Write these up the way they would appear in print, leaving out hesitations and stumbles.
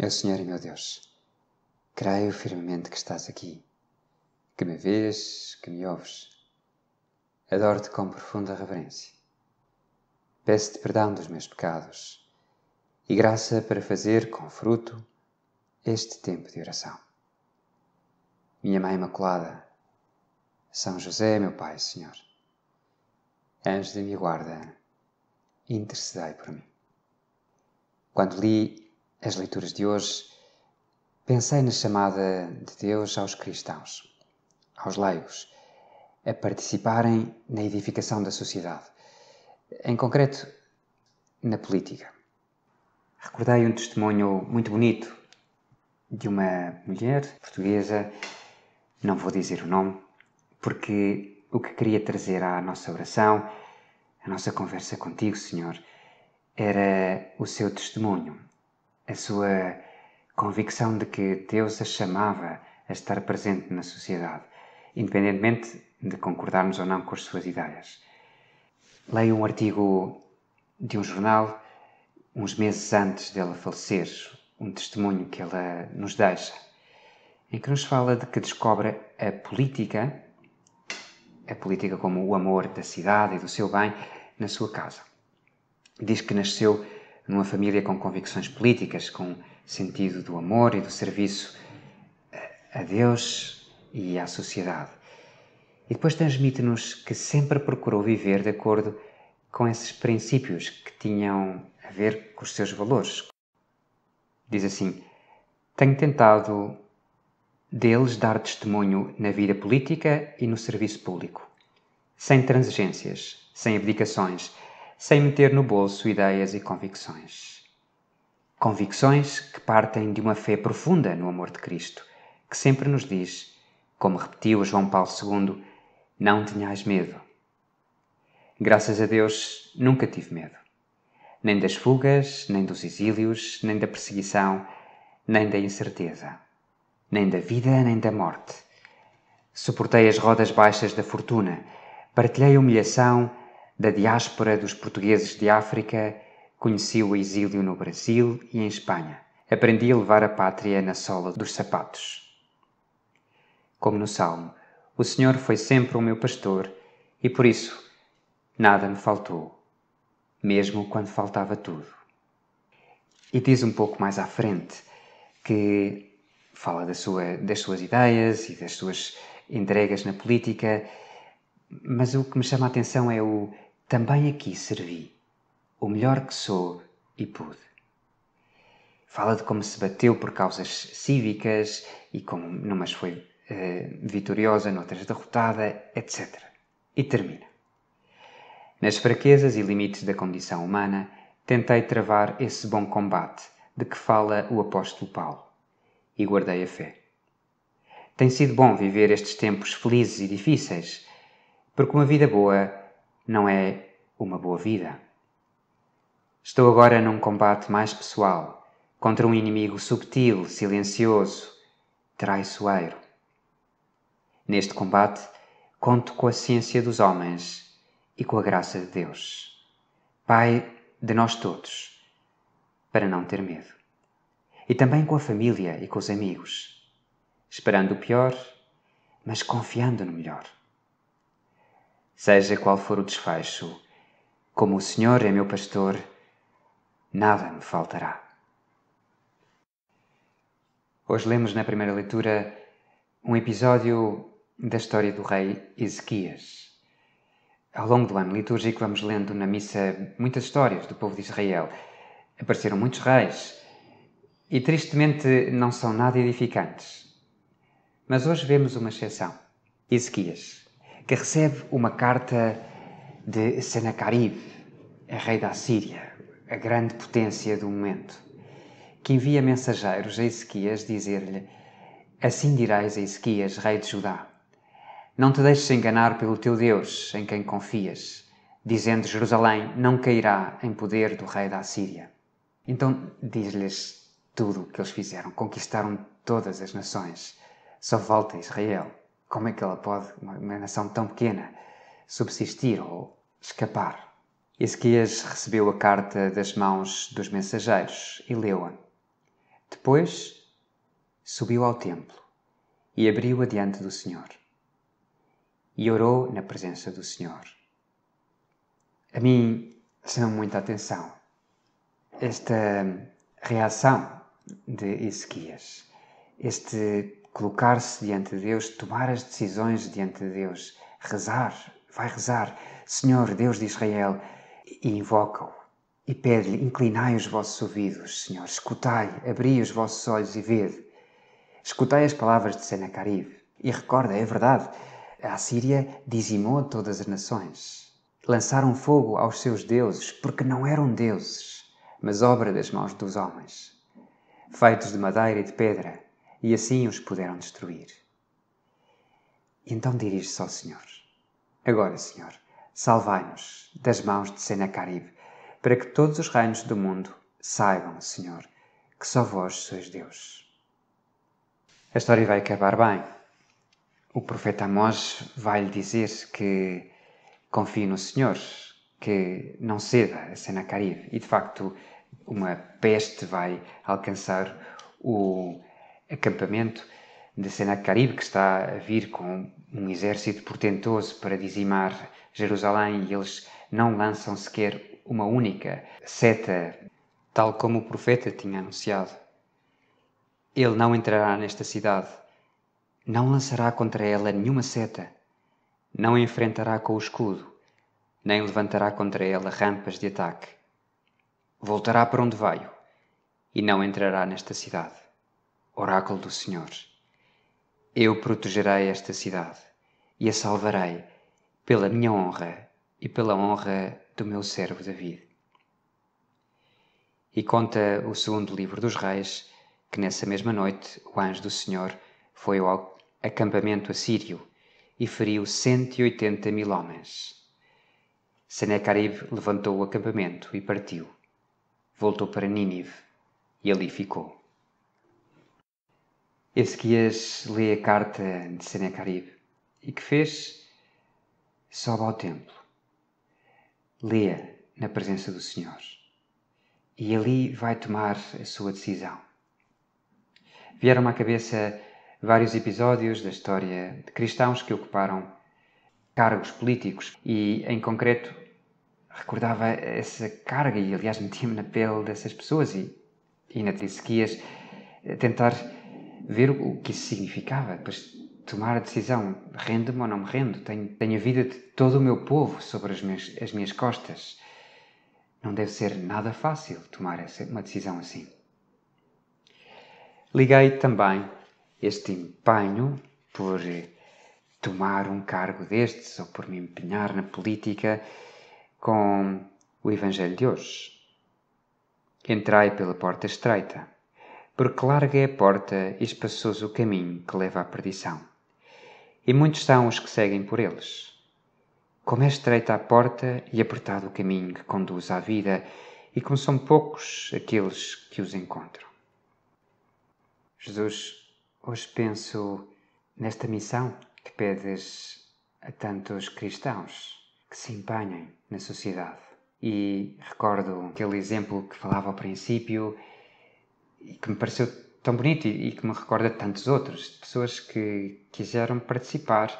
Meu Senhor e meu Deus, creio firmemente que estás aqui, que me vês, que me ouves. Adoro-te com profunda reverência. Peço-te perdão dos meus pecados e graça para fazer com fruto este tempo de oração. Minha Mãe Imaculada, São José, meu Pai, Senhor, anjo da minha guarda, intercedei por mim. Quando li as leituras de hoje, pensei na chamada de Deus aos cristãos, aos laicos, a participarem na edificação da sociedade, em concreto, na política. Recordei um testemunho muito bonito de uma mulher portuguesa, não vou dizer o nome, porque o que queria trazer à nossa oração, à nossa conversa contigo, Senhor, era o seu testemunho, a sua convicção de que Deus a chamava a estar presente na sociedade, independentemente de concordarmos ou não com as suas ideias. Leio um artigo de um jornal, uns meses antes dela falecer, um testemunho que ela nos deixa, em que nos fala de que descobre a política como o amor da cidade e do seu bem, na sua casa. Diz que nasceu numa família com convicções políticas, com sentido do amor e do serviço a Deus e à sociedade. E depois transmite-nos que sempre procurou viver de acordo com esses princípios que tinham a ver com os seus valores. Diz assim: tenho tentado deles dar testemunho na vida política e no serviço público, sem transigências, sem abdicações, sem meter no bolso ideias e convicções. Convicções que partem de uma fé profunda no amor de Cristo, que sempre nos diz, como repetiu João Paulo II, não tenhais medo. Graças a Deus, nunca tive medo. Nem das fugas, nem dos exílios, nem da perseguição, nem da incerteza. Nem da vida, nem da morte. Suportei as rodas baixas da fortuna, partilhei a humilhação da diáspora dos portugueses de África, conheci o exílio no Brasil e em Espanha. Aprendi a levar a pátria na sola dos sapatos. Como no Salmo, o Senhor foi sempre o meu pastor e por isso nada me faltou, mesmo quando faltava tudo. E diz um pouco mais à frente que fala das suas ideias e das suas entregas na política, mas o que me chama a atenção é o também aqui servi, o melhor que sou e pude. Fala de como se bateu por causas cívicas e como numas foi vitoriosa, noutras derrotada, etc. E termina. Nas fraquezas e limites da condição humana, tentei travar esse bom combate de que fala o apóstolo Paulo e guardei a fé. Tem sido bom viver estes tempos felizes e difíceis, porque uma vida boa não é uma boa vida. Estou agora num combate mais pessoal, contra um inimigo subtil, silencioso, traiçoeiro. Neste combate, conto com a ciência dos homens e com a graça de Deus, Pai de nós todos, para não ter medo. E também com a família e com os amigos, esperando o pior, mas confiando no melhor. Seja qual for o desfecho, como o Senhor é meu pastor, nada me faltará. Hoje lemos na primeira leitura um episódio da história do rei Ezequias. Ao longo do ano litúrgico vamos lendo na missa muitas histórias do povo de Israel. Apareceram muitos reis e tristemente não são nada edificantes. Mas hoje vemos uma exceção, Ezequias, que recebe uma carta de Senaquerib, a rei da Assíria, a grande potência do momento, que envia mensageiros a Ezequias dizer-lhe: assim dirás a Ezequias, rei de Judá, não te deixes enganar pelo teu Deus, em quem confias, dizendo Jerusalém não cairá em poder do rei da Assíria. Então diz-lhes tudo o que eles fizeram, conquistaram todas as nações, só falta Israel. Como é que ela pode, uma nação tão pequena, subsistir ou escapar? Ezequias recebeu a carta das mãos dos mensageiros e leu-a. Depois subiu ao templo e abriu-a diante do Senhor e orou na presença do Senhor. A mim chama muita atenção esta reação de Ezequias, este colocar-se diante de Deus, tomar as decisões diante de Deus, vai rezar, Senhor, Deus de Israel, e invoca-o e pede-lhe, inclinai os vossos ouvidos, Senhor, escutai, abri os vossos olhos e vede. Escutai as palavras de Senaqueribe e recorda, é verdade, a Assíria dizimou todas as nações. Lançaram fogo aos seus deuses, porque não eram deuses, mas obra das mãos dos homens, feitos de madeira e de pedra, e assim os puderam destruir. E então dirige-se ao Senhor. Agora, Senhor, salvai-nos das mãos de Senaqueribe, para que todos os reinos do mundo saibam, Senhor, que só vós sois Deus. A história vai acabar bem. O profeta Amós vai-lhe dizer que confie no Senhor, que não ceda a Senaqueribe. E, de facto, uma peste vai alcançar o acampamento de Senaqueribe, que está a vir com um exército portentoso para dizimar Jerusalém, e eles não lançam sequer uma única seta, tal como o profeta tinha anunciado. Ele não entrará nesta cidade, não lançará contra ela nenhuma seta, não a enfrentará com o escudo, nem levantará contra ela rampas de ataque. Voltará para onde veio e não entrará nesta cidade. Oráculo do Senhor. Eu protegerei esta cidade e a salvarei pela minha honra e pela honra do meu servo David. E conta o segundo livro dos Reis que nessa mesma noite o anjo do Senhor foi ao acampamento assírio e feriu 180.000 homens. Senaqueribe levantou o acampamento e partiu. Voltou para Nínive e ali ficou. Ezequias lê a carta de Senaqueribe e que fez? Sobe ao templo, lê-a na presença do Senhor e ali vai tomar a sua decisão. Vieram-me à cabeça vários episódios da história de cristãos que ocuparam cargos políticos e, em concreto, recordava essa carga e, aliás, metia-me na pele dessas pessoas e na de Ezequias tentar ver o que isso significava, depois tomar a decisão, rendo-me ou não me rendo, tenho a vida de todo o meu povo sobre as minhas costas. Não deve ser nada fácil tomar uma decisão assim. Liguei também este empenho por tomar um cargo destes ou por me empenhar na política com o Evangelho de hoje. Entrai pela porta estreita, porque larga é a porta e espaçoso o caminho que leva à perdição. E muitos são os que seguem por eles. Como é estreita a porta e apertado o caminho que conduz à vida, e como são poucos aqueles que os encontram. Jesus, hoje penso nesta missão que pedes a tantos cristãos que se empenhem na sociedade. E recordo aquele exemplo que falava ao princípio e que me pareceu tão bonito e que me recorda de tantos outros, de pessoas que quiseram participar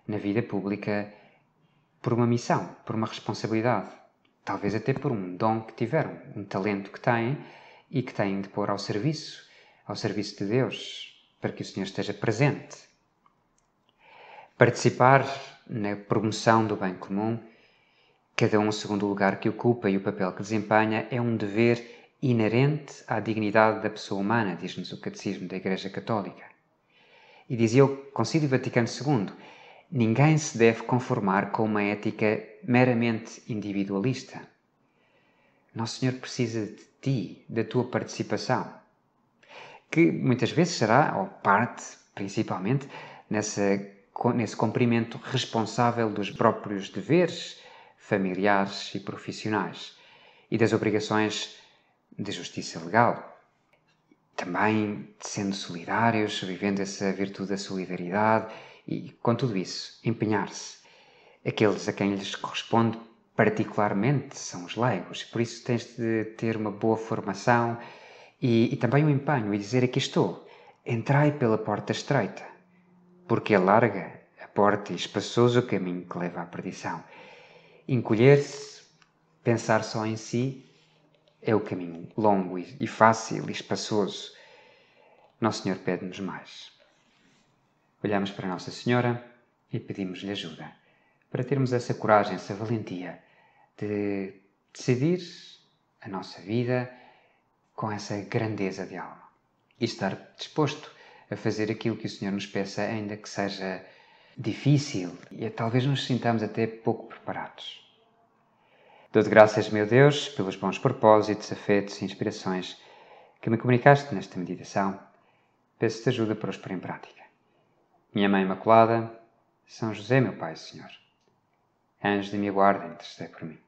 na vida pública por uma missão, por uma responsabilidade, talvez até por um dom que tiveram, um talento que têm e que têm de pôr ao serviço de Deus, para que o Senhor esteja presente. Participar na promoção do bem comum, cada um segundo o lugar que ocupa e o papel que desempenha, é um dever inerente à dignidade da pessoa humana, diz-nos o Catecismo da Igreja Católica. E dizia o Concílio Vaticano II, ninguém se deve conformar com uma ética meramente individualista. Nosso Senhor precisa de ti, da tua participação, que muitas vezes será, ou parte, principalmente, nesse cumprimento responsável dos próprios deveres familiares e profissionais e das obrigações de justiça legal. Também sendo solidários, vivendo essa virtude da solidariedade e, com tudo isso, empenhar-se. Aqueles a quem lhes corresponde particularmente são os leigos, por isso tens de ter uma boa formação E também o empenho e dizer: aqui estou, entrai pela porta estreita, porque é larga a porta e espaçoso o caminho que leva à perdição. Encolher-se, pensar só em si, é o caminho longo e fácil e espaçoso. Nosso Senhor pede-nos mais. Olhamos para Nossa Senhora e pedimos-lhe ajuda, para termos essa coragem, essa valentia de decidir a nossa vida com essa grandeza de alma e estar disposto a fazer aquilo que o Senhor nos peça, ainda que seja difícil e talvez nos sintamos até pouco preparados. Dou-te graças, meu Deus, pelos bons propósitos, afetos e inspirações que me comunicaste nesta meditação. Peço-te ajuda para os pôr em prática. Minha Mãe Imaculada, São José, meu Pai e Senhor, anjo de minha guarda, intercedei por mim.